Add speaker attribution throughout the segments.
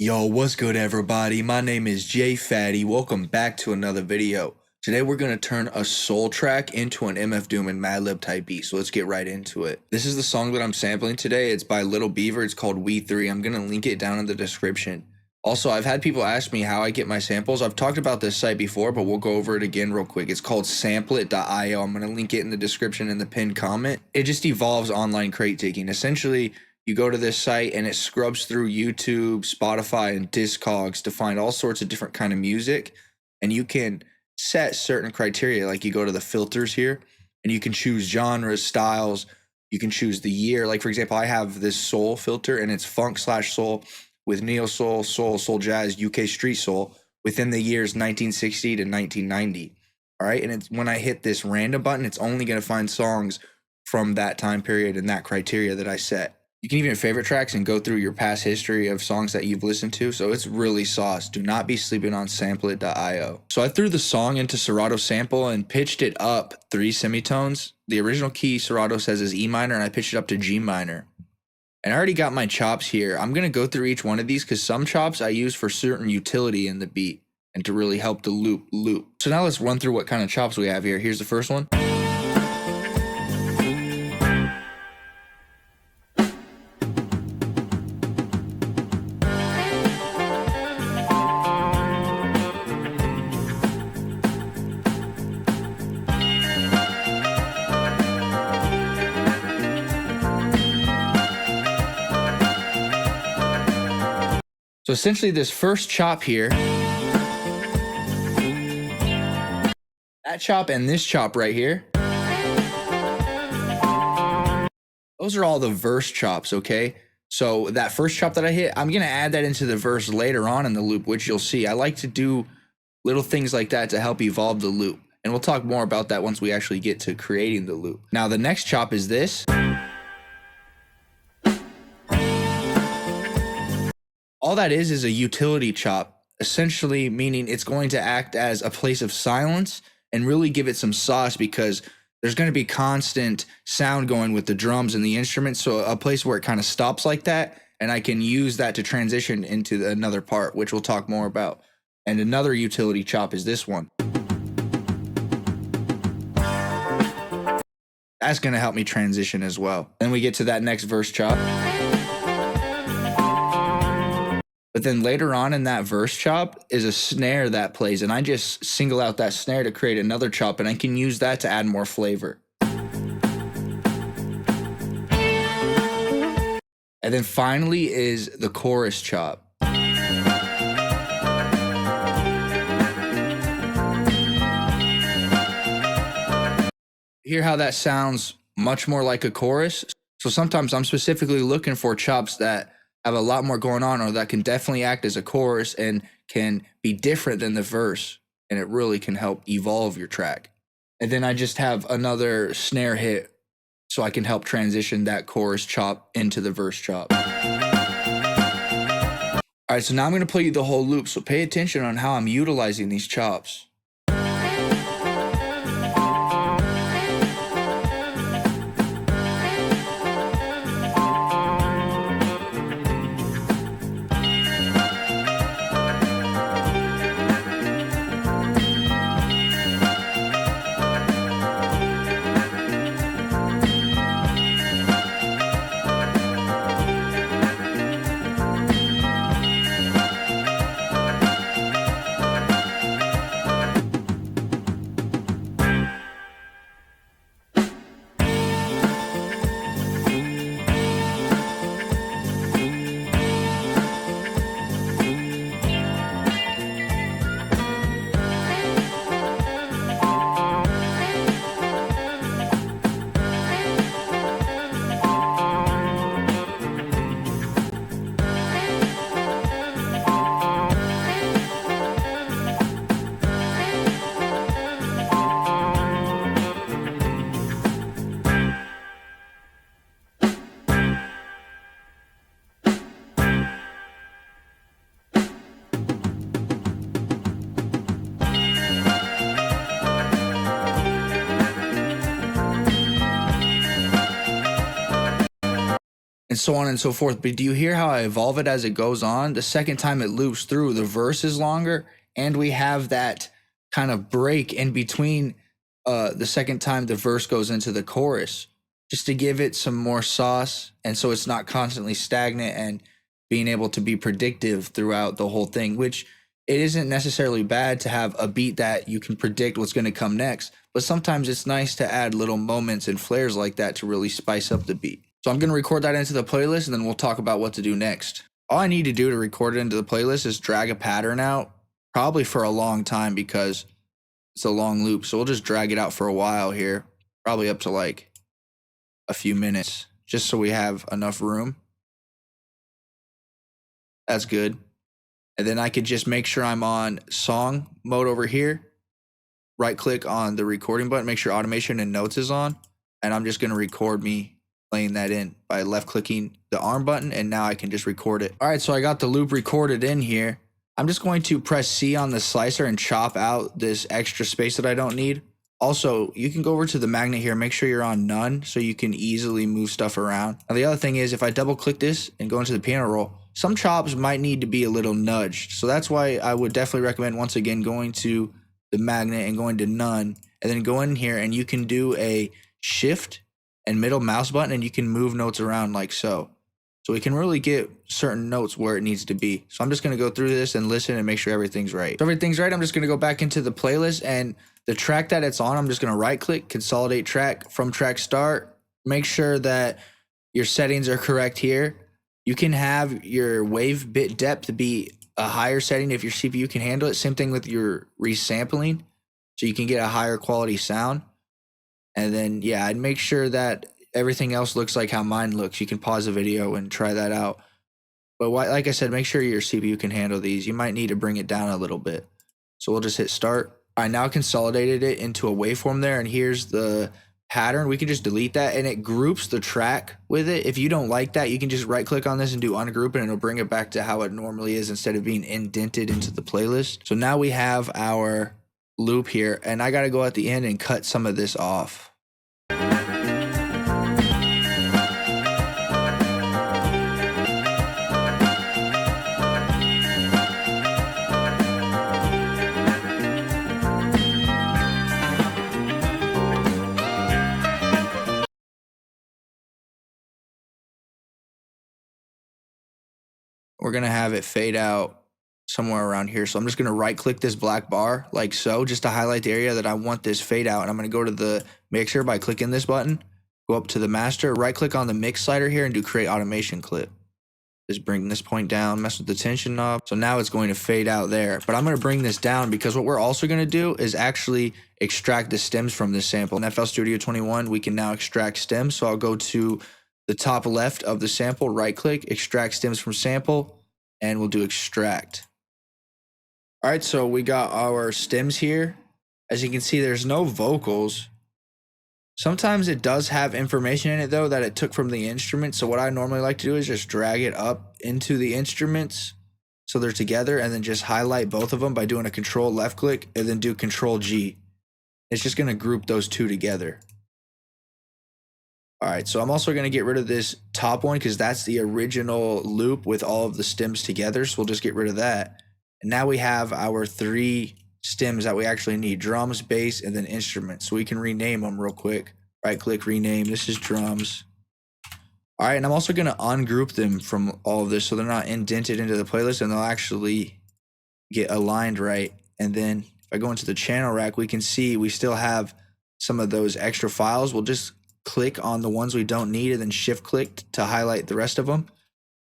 Speaker 1: Yo, what's good everybody? My name is Jay Fatty. Welcome back to another video. Today we're going to turn a soul track into an MF Doom and Madlib type beat, so let's get right into it. This is the song that I'm sampling today. It's by Little Beaver. It's called We 3. I'm going to link it down in the description. Also, I've had people ask me how I get my samples. I've talked about this site before, but we'll go over it again real quick. It's called Samplette.io. I'm going to link it in the description in the pinned comment. It just evolves online crate taking. Essentially, you go to this site and it scrubs through YouTube, Spotify, and Discogs to find all sorts of different kind of music. And you can set certain criteria, like you go to the filters here and you can choose genres, styles. You can choose the year. Like, for example, I have this soul filter and it's funk/soul with neo soul, soul jazz, UK street soul within the years 1960 to 1990. All right. And it's when I hit this random button, it's only going to find songs from that time period and that criteria that I set. You can even favorite tracks and go through your past history of songs that you've listened to. So it's really sauce. Do not be sleeping on Samplette.io. So I threw the song into Serato Sample and pitched it up 3 semitones. The original key Serato says is E minor and I pitched it up to G minor. And I already got my chops here. I'm going to go through each one of these because some chops I use for certain utility in the beat and to really help the loop. So now let's run through what kind of chops we have here. Here's the first one. So essentially this first chop here, that chop and this chop right here, those are all the verse chops, okay? So that first chop that I hit, I'm gonna add that into the verse later on in the loop, which you'll see. I like to do little things like that to help evolve the loop. And we'll talk more about that once we actually get to creating the loop. Now the next chop is this. All that is a utility chop, essentially meaning it's going to act as a place of silence and really give it some sauce because there's going to be constant sound going with the drums and the instruments. So a place where it kind of stops like that, and I can use that to transition into another part, which we'll talk more about. And another utility chop is this one. That's going to help me transition as well. Then we get to that next verse chop. But then later on in that verse chop is a snare that plays, and I just single out that snare to create another chop, and I can use that to add more flavor. And then finally is the chorus chop. Hear how that sounds much more like a chorus? So sometimes I'm specifically looking for chops that have a lot more going on, or that can definitely act as a chorus and can be different than the verse, and it really can help evolve your track. And then I just have another snare hit so I can help transition that chorus chop into the verse chop. All right, so now I'm going to play you the whole loop, so pay attention on how I'm utilizing these chops. and so on and so forth. But do you hear how I evolve it as it goes on? The second time it loops through, the verse is longer, and we have that kind of break in between the second time the verse goes into the chorus, just to give it some more sauce, and so it's not constantly stagnant and being able to be predictive throughout the whole thing, which it isn't necessarily bad to have a beat that you can predict what's going to come next, but sometimes it's nice to add little moments and flares like that to really spice up the beat. So I'm going to record that into the playlist, and then we'll talk about what to do next. All I need to do to record it into the playlist is drag a pattern out, probably for a long time because it's a long loop. So we'll just drag it out for a while here, probably up to like a few minutes, just so we have enough room. That's good. And then I could just make sure I'm on song mode over here. Right click on the recording button, make sure automation and notes is on. And I'm just going to record me playing that in by left clicking the arm button. And now I can just record it. All right, so I got the loop recorded in here. I'm just going to press C on the slicer and chop out this extra space that I don't need. Also, you can go over to the magnet here, make sure you're on none so you can easily move stuff around. Now the other thing is, if I double click this and go into the piano roll, some chops might need to be a little nudged. So that's why I would definitely recommend, once again, going to the magnet and going to none, and then go in here and you can do a shift and middle mouse button and you can move notes around like so. So we can really get certain notes where it needs to be. So I'm just going to go through this and listen and make sure everything's right. If everything's right, I'm just going to go back into the playlist, and the track that it's on, I'm just going to right click, consolidate track from track start. Make sure that your settings are correct here. You can have your wave bit depth be a higher setting if your CPU can handle it. Same thing with your resampling, so you can get a higher quality sound. And then, yeah, I'd make sure that everything else looks like how mine looks. You can pause the video and try that out. But like I said, make sure your CPU can handle these. You might need to bring it down a little bit. So we'll just hit start. I now consolidated it into a waveform there, and here's the pattern. We can just delete that, and it groups the track with it. If you don't like that, you can just right click on this and do ungroup, and it'll bring it back to how it normally is instead of being indented into the playlist. So now we have our loop here, and I got to go at the end and cut some of this off. We're going to have it fade out somewhere around here. So I'm just going to right click this black bar like so, just to highlight the area that I want this fade out. And I'm going to go to the mixer by clicking this button, go up to the master, right click on the mix slider here and do create automation clip. Just bring this point down, mess with the tension knob. So now it's going to fade out there, but I'm going to bring this down because what we're also going to do is actually extract the stems from this sample. In FL Studio 21, we can now extract stems. So I'll go to the top left of the sample, right click, extract stems from sample, and we'll do extract. All right, so we got our stems here. As you can see, there's no vocals. Sometimes it does have information in it though that it took from the instrument. So what I normally like to do is just drag it up into the instruments so they're together, and then just highlight both of them by doing a control left click and then do control G. It's just gonna group those two together. All right, so I'm also going to get rid of this top one because that's the original loop with all of the stems together. So we'll just get rid of that. And now we have our 3 stems that we actually need: drums, bass, and then instruments. So we can rename them real quick. Right click, rename. This is drums. All right, and I'm also going to ungroup them from all of this so they're not indented into the playlist and they'll actually get aligned right. And then if I go into the channel rack, we can see we still have some of those extra files. We'll just click on the ones we don't need and then shift click to highlight the rest of them.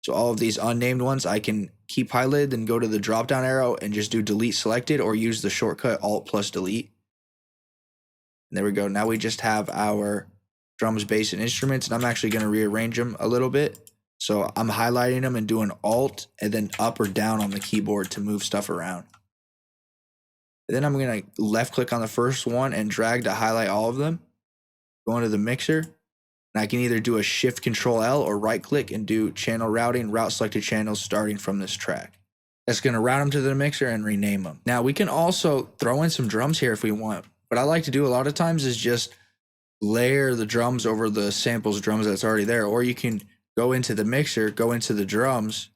Speaker 1: So all of these unnamed ones I can keep highlighted and go to the drop down arrow and just do delete selected, or use the shortcut alt plus delete. And there we go. Now we just have our drums, bass, and instruments, and I'm actually going to rearrange them a little bit. So I'm highlighting them and doing alt and then up or down on the keyboard to move stuff around. And then I'm going to left click on the first one and drag to highlight all of them. Go into the mixer, and I can either do a shift control L or right click and do channel routing, route selected channels starting from this track. That's going to route them to the mixer and rename them. Now we can also throw in some drums here if we want. What I like to do a lot of times is just layer the drums over the samples drums that's already there, or you can go into the mixer, go into the drums,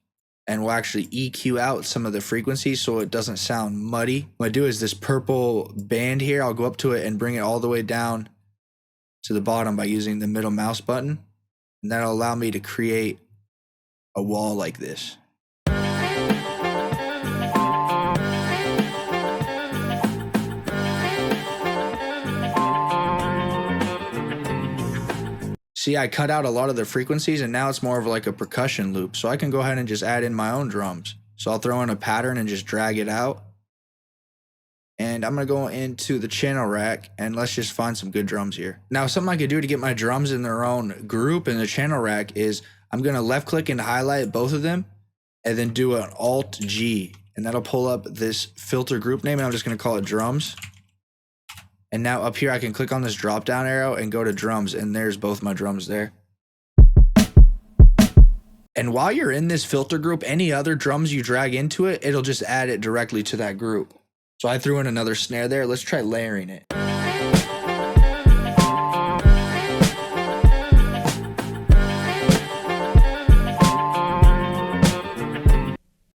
Speaker 1: and we'll actually EQ out some of the frequencies so it doesn't sound muddy. What I do is this purple band here, I'll go up to it and bring it all the way down to the bottom by using the middle mouse button. And that'll allow me to create a wall like this. See, I cut out a lot of the frequencies and now it's more of like a percussion loop. So I can go ahead and just add in my own drums. So I'll throw in a pattern and just drag it out. And I'm going to go into the channel rack and let's just find some good drums here. Now, something I could do to get my drums in their own group in the channel rack is I'm going to left click and highlight both of them and then do an Alt G. And that'll pull up this filter group name and I'm just going to call it drums. And now up here, I can click on this drop down arrow and go to drums, and there's both my drums there. And while you're in this filter group, any other drums you drag into it, it'll just add it directly to that group. So I threw in another snare there. Let's try layering it.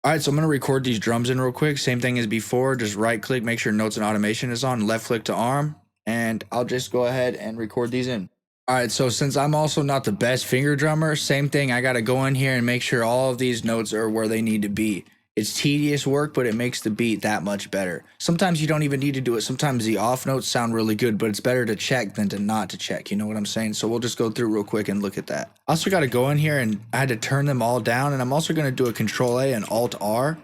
Speaker 1: All right, so I'm gonna record these drums in real quick. Same thing as before, just right click, make sure notes and automation is on, left click to arm, and I'll just go ahead and record these in. All right, so since I'm also not the best finger drummer, same thing, I gotta go in here and make sure all of these notes are where they need to be. It's tedious work, but it makes the beat that much better. Sometimes you don't even need to do it. Sometimes the off notes sound really good, but it's better to check than to not to check. You know what I'm saying? So we'll just go through real quick and look at that. I also got to go in here and I had to turn them all down. And I'm also going to do a Control A and Alt R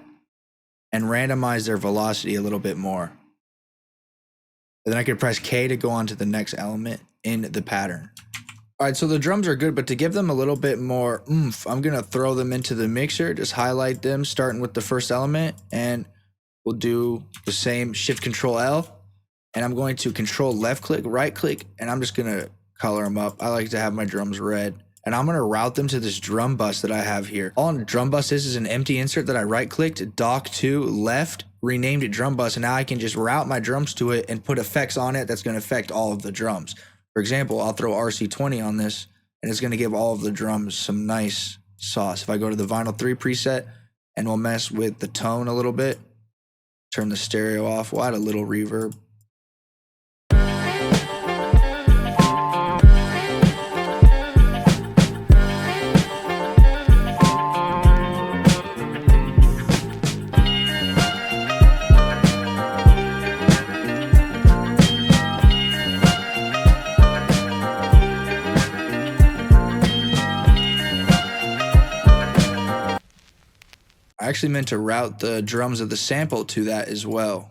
Speaker 1: and randomize their velocity a little bit more. And then I could press K to go on to the next element in the pattern. All right, so the drums are good, but to give them a little bit more oomph, I'm going to throw them into the mixer, just highlight them, starting with the first element, and we'll do the same Shift Control L, and I'm going to Control left click, right click, and I'm just going to color them up. I like to have my drums red, and I'm going to route them to this drum bus that I have here. All the drum bus is an empty insert that I right clicked, dock to left, renamed it drum bus, and now I can just route my drums to it and put effects on it that's going to affect all of the drums. For example, I'll throw RC20 on this, and it's going to give all of the drums some nice sauce. If I go to the Vinyl 3 preset, and we'll mess with the tone a little bit, turn the stereo off, we'll add a little reverb. I actually meant to route the drums of the sample to that as well.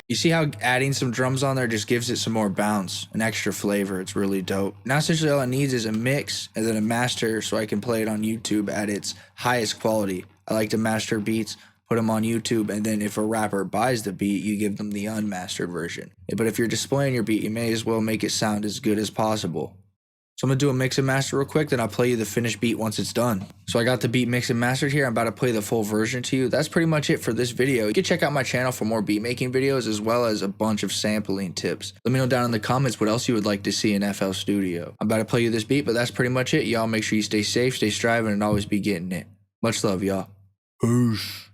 Speaker 1: You see how adding some drums on there just gives it some more bounce, an extra flavor. It's really dope. Now essentially all it needs is a mix and then a master so I can play it on YouTube at its highest quality. I like to master beats, put them on YouTube, and then if a rapper buys the beat, you give them the unmastered version. But if you're displaying your beat, you may as well make it sound as good as possible. So I'm going to do a mix and master real quick, then I'll play you the finished beat once it's done. So I got the beat mixed and mastered here. I'm about to play the full version to you. That's pretty much it for this video. You can check out my channel for more beat making videos as well as a bunch of sampling tips. Let me know down in the comments what else you would like to see in FL Studio. I'm about to play you this beat, but that's pretty much it. Y'all make sure you stay safe, stay striving, and always be getting it. Much love, y'all. Peace.